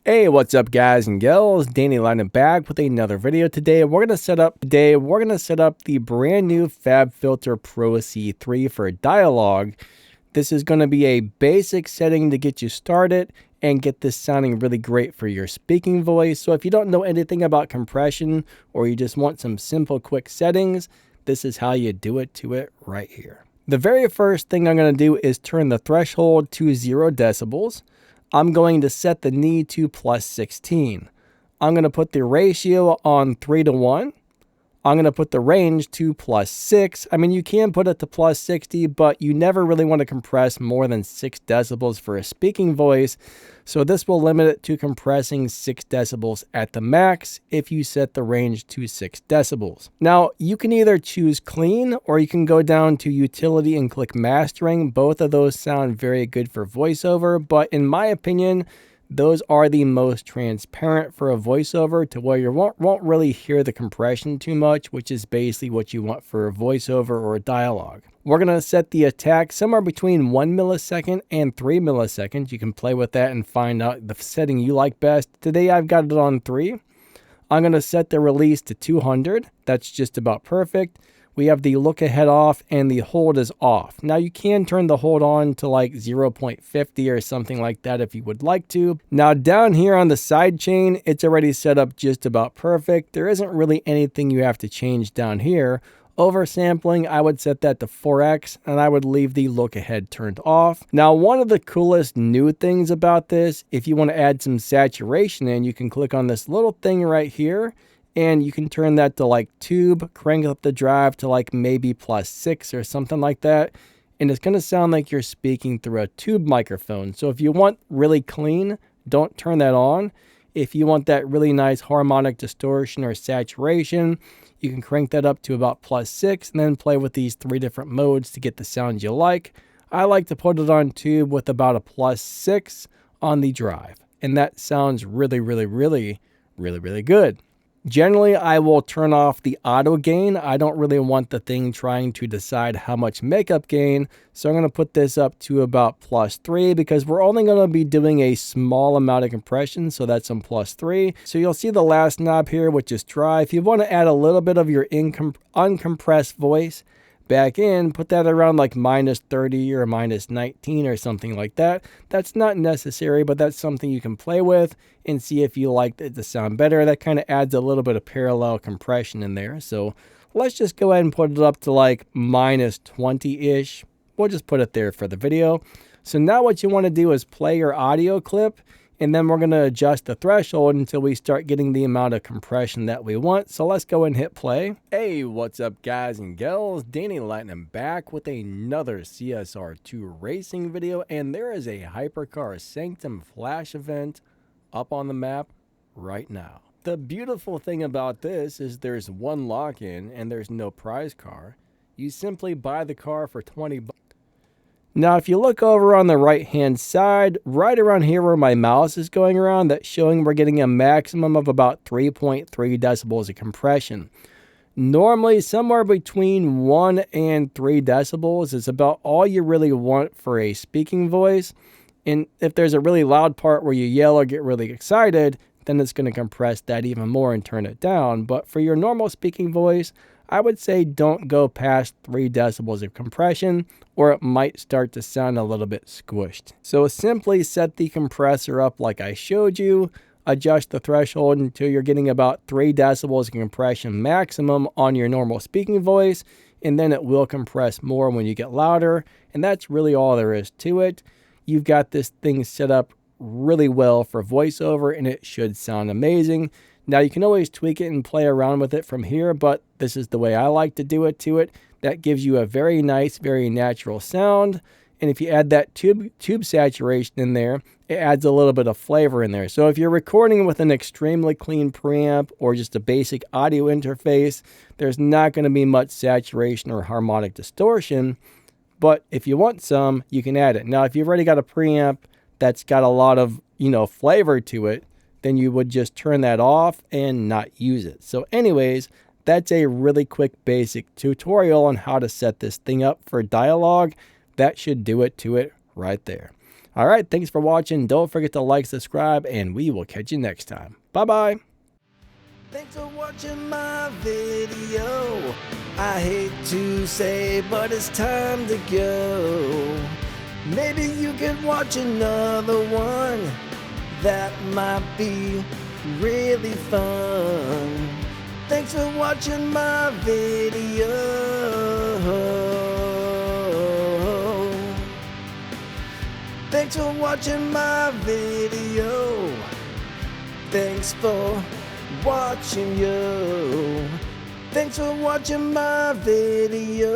Hey, what's up guys and gals? Danny Lightning back with another video. Today we're gonna set up the brand new FabFilter Pro C3 for dialogue. This is gonna be a basic setting to get you started and get this sounding really great for your speaking voice. So if you don't know anything about compression or you just want some simple quick settings, this is how you do it to it right here. The very first thing I'm gonna do is turn the threshold to 0 decibels. I'm going to set the knee to +16. I'm going to put the ratio on 3:1. I'm going to put the range to +6. I mean, you can put it to +60, but you never really want to compress more than 6 decibels for a speaking voice. So this will limit it to compressing 6 decibels at the max if you set the range to 6 decibels. Now, you can either choose clean or you can go down to utility and click mastering. Both of those sound very good for voiceover, but in my opinion, those are the most transparent for a voiceover to where you won't really hear the compression too much, which is basically what you want for a voiceover or a dialogue. We're going to set the attack somewhere between 1 millisecond and 3 milliseconds. You can play with that and find out the setting you like best. Today I've got it on 3. I'm going to set the release to 200. That's just about perfect. We have the look ahead off and the hold is off. Now you can turn the hold on to like 0.50 or something like that if you would like to. Now down here on the side chain, it's already set up just about perfect. There isn't really anything you have to change down here. Oversampling, I would set that to 4x and I would leave the look ahead turned off. Now, one of the coolest new things about this, if you want to add some saturation in, you can click on this little thing right here and you can turn that to like tube, crank up the drive to like maybe +6 or something like that. And it's going to sound like you're speaking through a tube microphone. So if you want really clean, don't turn that on. If you want that really nice harmonic distortion or saturation, you can crank that up to about +6 and then play with these 3 different modes to get the sound you like. I like to put it on tube with about a +6 on the drive. And that sounds really good. Generally, I will turn off the auto gain. I don't really want the thing trying to decide how much makeup gain. So I'm going to put this up to about +3 because we're only going to be doing a small amount of compression. So that's on +3. So you'll see the last knob here, which is dry. If you want to add a little bit of your uncompressed voice back in, put that around like -30 or -19 or something like that. That's not necessary, but that's something you can play with and see if you like it to sound better. That kind of adds a little bit of parallel compression in there. So let's just go ahead and put it up to like -20-ish. We'll just put it there for the video. So now what you want to do is play your audio clip, and then we're going to adjust the threshold until we start getting the amount of compression that we want. So let's go and hit play. Hey, what's up guys and gals? Danny Lightning back with another CSR2 racing video. And there is a Hypercar Sanctum Flash event up on the map right now. The beautiful thing about this is there's one lock-in and there's no prize car. You simply buy the car for 20 bucks. Now, if you look over on the right-hand side, right around here where my mouse is going around, that's showing we're getting a maximum of about 3.3 decibels of compression. Normally, somewhere between 1 and 3 decibels is about all you really want for a speaking voice. And if there's a really loud part where you yell or get really excited, then it's going to compress that even more and turn it down. But for your normal speaking voice, I would say don't go past 3 decibels of compression, or it might start to sound a little bit squished. So simply set the compressor up like I showed you, adjust the threshold until you're getting about 3 decibels of compression maximum on your normal speaking voice, and then it will compress more when you get louder, and that's really all there is to it. You've got this thing set up really well for voiceover, and it should sound amazing. Now, you can always tweak it and play around with it from here, but this is the way I like to do it to it. That gives you a very nice, very natural sound. And if you add that tube saturation in there, it adds a little bit of flavor in there. So if you're recording with an extremely clean preamp or just a basic audio interface, there's not going to be much saturation or harmonic distortion. But if you want some, you can add it. Now, if you've already got a preamp that's got a lot of, flavor to it, then you would just turn that off and not use it. So anyways, that's a really quick basic tutorial on how to set this thing up for dialogue. That should do it to it right there. All right, thanks for watching. Don't forget to like, subscribe, and we will catch you next time. Bye-bye. Thanks for watching my video. I hate to say, but it's time to go. Maybe you could watch another one. That might be really fun. Thanks for watching my video. Thanks for watching my video. Thanks for watching you. Thanks for watching my video.